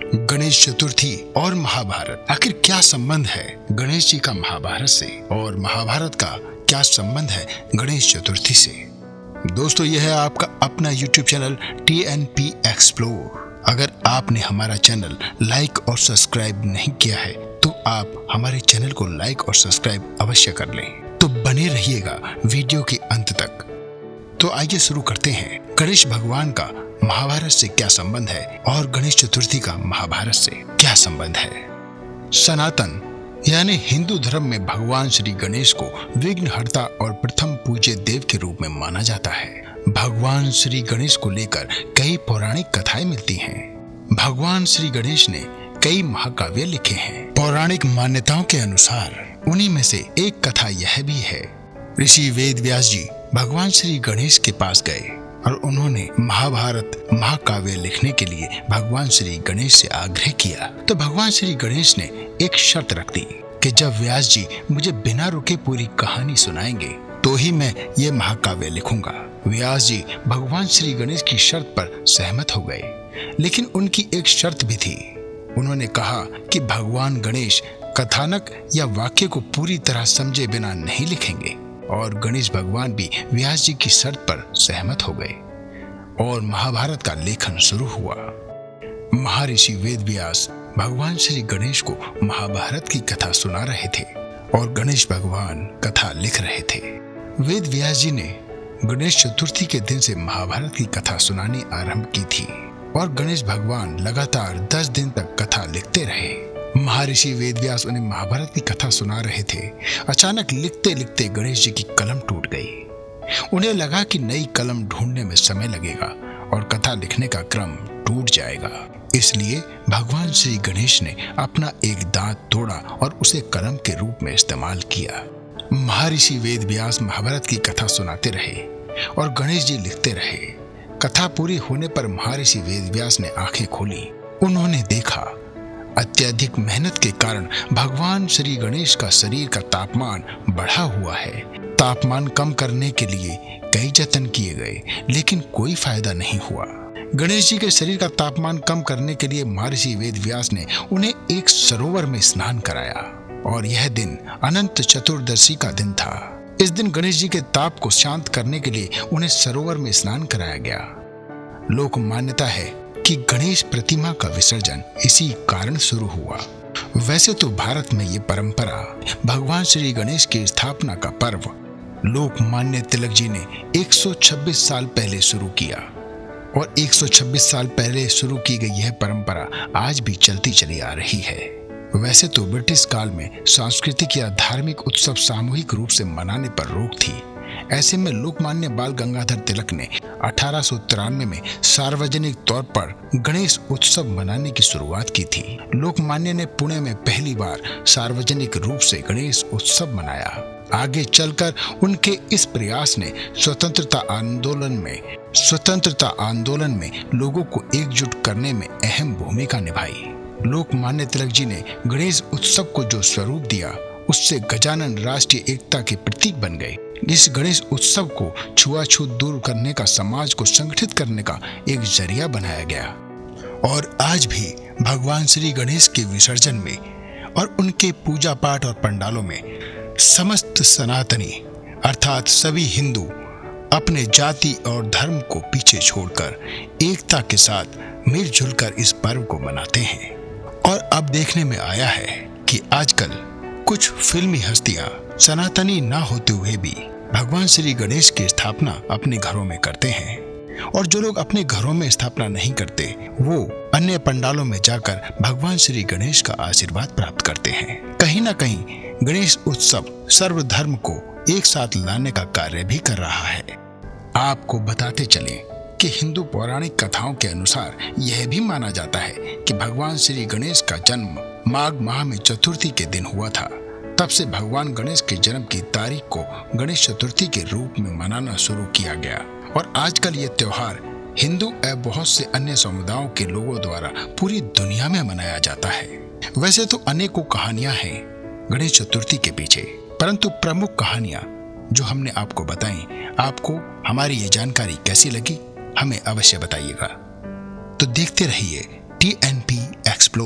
गणेश चतुर्थी और महाभारत, आखिर क्या संबंध है गणेश जी का महाभारत से और महाभारत का क्या संबंध है गणेश चतुर्थी से। दोस्तों, यह है आपका अपना YouTube चैनल TNP एक्सप्लोर। अगर आपने हमारा चैनल लाइक और सब्सक्राइब नहीं किया है तो आप हमारे चैनल को लाइक और सब्सक्राइब अवश्य कर लें। तो बने रहिएगा वीडियो के अंत तक। तो आइए शुरू करते हैं। गणेश भगवान का महाभारत से क्या संबंध है और गणेश चतुर्थी का महाभारत से क्या संबंध है। सनातन यानी हिंदू धर्म में भगवान श्री गणेश को विघ्नहर्ता और प्रथम पूज्य देव के रूप में माना जाता है। भगवान श्री गणेश को लेकर कई पौराणिक कथाएं मिलती हैं। भगवान श्री गणेश ने कई महाकाव्य लिखे हैं। पौराणिक मान्यताओं के अनुसार उन्हीं में से एक कथा यह भी है। ऋषि वेद व्यास जी भगवान श्री गणेश के पास गए और उन्होंने महाभारत महाकाव्य लिखने के लिए भगवान श्री गणेश से आग्रह किया। तो भगवान श्री गणेश ने एक शर्त रख दी कि जब व्यास जी मुझे बिना रुके पूरी कहानी सुनाएंगे तो ही मैं ये महाकाव्य लिखूंगा। व्यास जी भगवान श्री गणेश की शर्त पर सहमत हो गए, लेकिन उनकी एक शर्त भी थी। उन्होंने कहा कि भगवान गणेश कथानक या वाक्य को पूरी तरह समझे बिना नहीं लिखेंगे, और गणेश भगवान भी व्यास जी की शर्त पर सहमत हो गए और महाभारत का लेखन शुरू हुआ। महर्षि वेद व्यास भगवान श्री गणेश को महाभारत की कथा सुना रहे थे और गणेश भगवान कथा लिख रहे थे। वेद व्यास जी ने गणेश चतुर्थी के दिन से महाभारत की कथा सुनानी आरंभ की थी और गणेश भगवान लगातार 10 दिन तक कथा लिखते रहे। महर्षि वेद व्यास उन्हें महाभारत की कथा सुना रहे थे। अचानक लिखते लिखते गणेश जी की कलम टूट गई। उन्हें लगा कि नई कलम ढूंढने में समय लगेगा और कथा लिखने का क्रम टूट जाएगा। इसलिए भगवान श्री गणेश ने अपना एक दांत तोड़ा और उसे कलम के रूप में इस्तेमाल किया। महर्षि वेद व्यास महाभारत की कथा सुनाते रहे और गणेश जी लिखते रहे। कथा पूरी होने पर महर्षि वेद व्यास ने आंखें खोली। उन्होंने देखा अत्यधिक मेहनत के कारण भगवान श्री गणेश का शरीर का तापमान बढ़ा हुआ है। तापमान कम करने के लिए कई जतन किए गए, लेकिन कोई फायदा नहीं हुआ। गणेश जी के शरीर का तापमान कम करने के लिए महर्षि वेद व्यास ने उन्हें एक सरोवर में स्नान कराया और यह दिन अनंत चतुर्दशी का दिन था। इस दिन गणेश जी के ताप को शांत करने के लिए उन्हें सरोवर में स्नान कराया गया। लोक मान्यता है कि गणेश प्रतिमा का विसर्जन इसी कारण शुरू हुआ। वैसे तो भारत में ये परंपरा भगवान श्री गणेश की स्थापना का पर्व लोकमान्य तिलक जी ने 126 साल पहले शुरू किया और 126 साल पहले शुरू की गई यह परंपरा आज भी चलती चली आ रही है। वैसे तो ब्रिटिश काल में सांस्कृतिक या धार्मिक उत्सव सामूहिक रूप से मनाने पर रोक थी। ऐसे में लोकमान्य बाल गंगाधर तिलक ने 1893 में सार्वजनिक तौर पर गणेश उत्सव मनाने की शुरुआत की थी। लोकमान्य ने पुणे में पहली बार सार्वजनिक रूप से गणेश उत्सव मनाया। आगे चलकर उनके इस प्रयास ने स्वतंत्रता आंदोलन में लोगों को एकजुट करने में अहम भूमिका निभाई। लोकमान्य तिलक जी ने गणेश उत्सव को जो स्वरूप दिया, उससे गजानन राष्ट्रीय एकता के प्रतीक बन गए। इस गणेश उत्सव को छुआछूत दूर करने का, समाज को संगठित करने का एक जरिया बनाया गया और आज भी भगवान श्री गणेश के विसर्जन में और उनके पूजा पाठ और पंडालों में समस्त सनातनी अर्थात सभी हिंदू अपने जाति और धर्म को पीछे छोड़कर एकता के साथ मिलजुल कर इस पर्व को मनाते हैं। और अब देखने में आया है कि आजकल कुछ फिल्मी हस्तियां सनातनी ना होते हुए भी भगवान श्री गणेश की स्थापना अपने घरों में करते हैं, और जो लोग अपने घरों में स्थापना नहीं करते वो अन्य पंडालों में जाकर भगवान श्री गणेश का आशीर्वाद प्राप्त करते हैं। कहीं ना कहीं गणेश उत्सव सर्वधर्म को एक साथ लाने का कार्य भी कर रहा है। आपको बताते चले कि हिंदू पौराणिक कथाओं के अनुसार यह भी माना जाता है कि भगवान श्री गणेश का जन्म माघ माह में चतुर्थी के दिन हुआ था। तब से भगवान गणेश के जन्म की तारीख को गणेश चतुर्थी के रूप में मनाना शुरू किया गया और आजकल ये त्योहार हिंदू एवं बहुत से अन्य समुदायों के लोगों द्वारा पूरी दुनिया में मनाया जाता है। वैसे तो अनेकों कहानियां हैं गणेश चतुर्थी के पीछे, परंतु प्रमुख कहानियां जो हमने आपको बताई, आपको हमारी ये जानकारी कैसी लगी हमें अवश्य बताइएगा। तो देखते रहिए TNP एक्सप्लोर।